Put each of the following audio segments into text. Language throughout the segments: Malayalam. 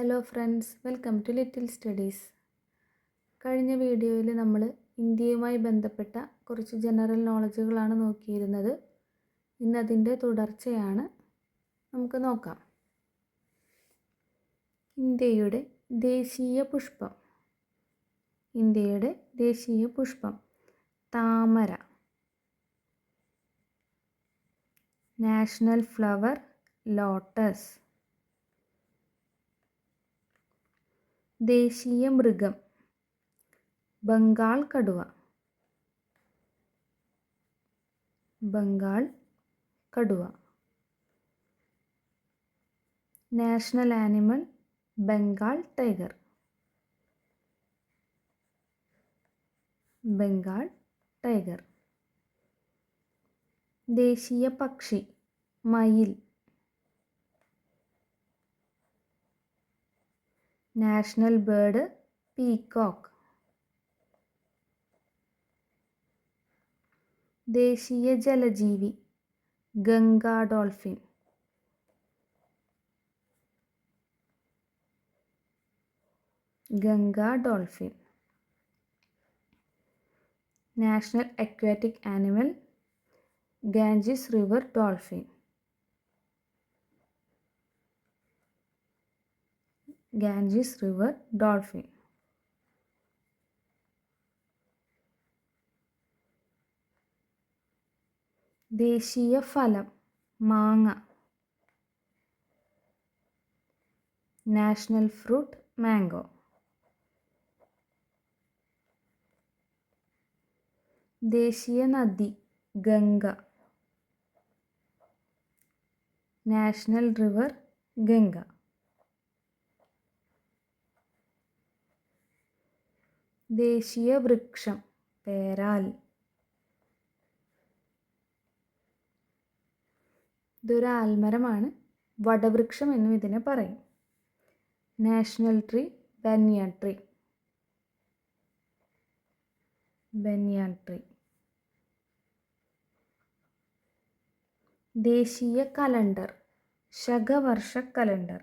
Hello friends, welcome to little studies. കഴിഞ്ഞ വീഡിയോയിൽ നമ്മൾ ഇന്ത്യയുമായി ബന്ധപ്പെട്ട കുറച്ച് ജനറൽ നോളജുകളാണ് നോക്കിയിരുന്നത്. ഇന്നതിൻ്റെ തുടർച്ചയാണ്. നമുക്ക് നോക്കാം. ഇന്ത്യയുടെ ദേശീയ പുഷ്പം. ഇന്ത്യയുടെ ദേശീയ പുഷ്പം താമര. National flower lotus. ദേശീയ മൃഗം ബംഗാൾ കടുവ. ബംഗാൾ കടുവ. National animal Bengal tiger. Bengal tiger. ദേശീയ പക്ഷി മയിൽ. National bird peacock. ദേശീയ ജലജീവി Ganga dolphin. Ganga dolphin. National aquatic animal Ganges river dolphin. Ganges river dolphin. ദേശീയ ഫലം മാങ്ങ. National fruit mango. ദേശീയ നദി ഗംഗ. National river Ganga. ദേശീയ വൃക്ഷം പേരാൽ. ഇതൊരു ആൽമരമാണ്. വടവൃക്ഷം എന്നും ഇതിനെ പറയും. National tree banyan tree. Banyan tree. ദേശീയ calendar Shakavarsha calendar.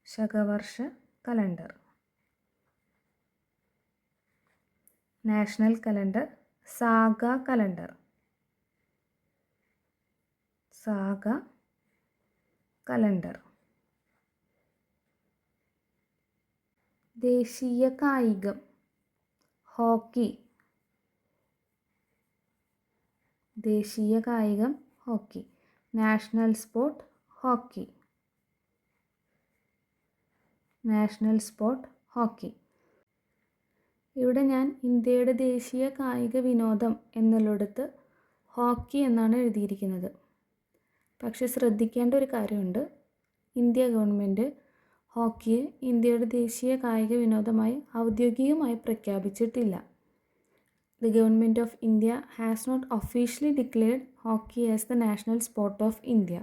Shakavarsha calendar. National calendar Saka calendar. Saka calendar. ദേശീയ കായികം ഹോക്കി. ദേശീയ കായികം hockey. National sport hockey. National sport hockey. ഇവിടെ ഞാൻ ഇന്ത്യയുടെ ദേശീയ കായിക വിനോദം എന്നുള്ളിടത്ത് ഹോക്കി എന്നാണ് എഴുതിയിരിക്കുന്നത്. പക്ഷെ ശ്രദ്ധിക്കേണ്ട ഒരു കാര്യമുണ്ട്. ഇന്ത്യ ഗവൺമെൻറ് ഹോക്കിയെ ഇന്ത്യയുടെ ദേശീയ കായിക വിനോദമായി ഔദ്യോഗികമായി പ്രഖ്യാപിച്ചിട്ടില്ല. The Government of India has not officially declared hockey as the national sport of India.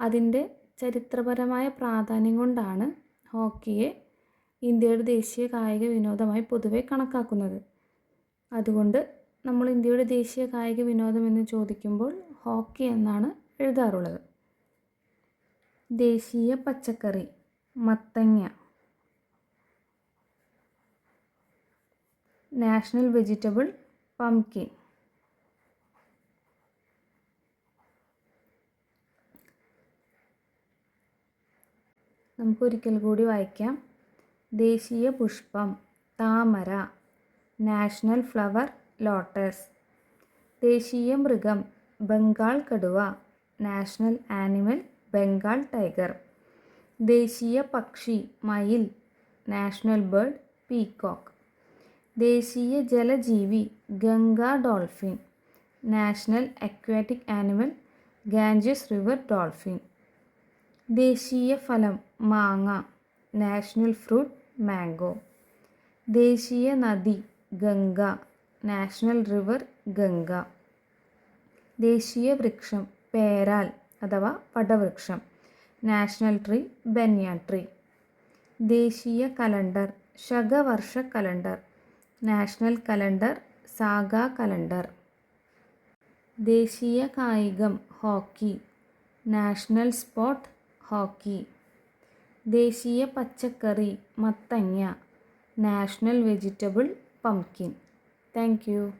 അതിൻ്റെ ചരിത്രപരമായ പ്രാധാന്യം കൊണ്ടാണ് ഹോക്കിയെ ഇന്ത്യയുടെ ദേശീയ കായിക വിനോദമായി പൊതുവെ കണക്കാക്കുന്നത്. അതുകൊണ്ട് നമ്മൾ ഇന്ത്യയുടെ ദേശീയ കായിക വിനോദം എന്ന് ചോദിക്കുമ്പോൾ ഹോക്കി എന്നാണ് എഴുതാറുള്ളത്. ദേശീയ പച്ചക്കറി മത്തങ്ങ. National vegetable pumpkin. നമുക്കൊരിക്കൽ കൂടി വായിക്കാം. ദേശീയ പുഷ്പം താമര. National flower lotus. ദേശീയ മൃഗം ബംഗാൾ കടുവ. National animal Bengal tiger. ദേശീയ പക്ഷി മയിൽ. National bird peacock. ദേശീയ ജലജീവി Ganga dolphin. National aquatic animal Ganges river dolphin. ദേശീയ ഫലം മാങ്ങ. National fruit mango. ദേശീയ നദി ഗംഗ. National river Ganga. ദേശീയ വൃക്ഷം പേരാൽ അഥവാ വടവൃക്ഷം. National tree banyan tree. ദേശീയ calendar Shakavarsha calendar. National calendar Saka calendar. ദേശീയ കായികം ഹോക്കി. National sport hockey. ദേശീയ പച്ചക്കറി മത്തങ്ങ. National vegetable pumpkin. Thank U.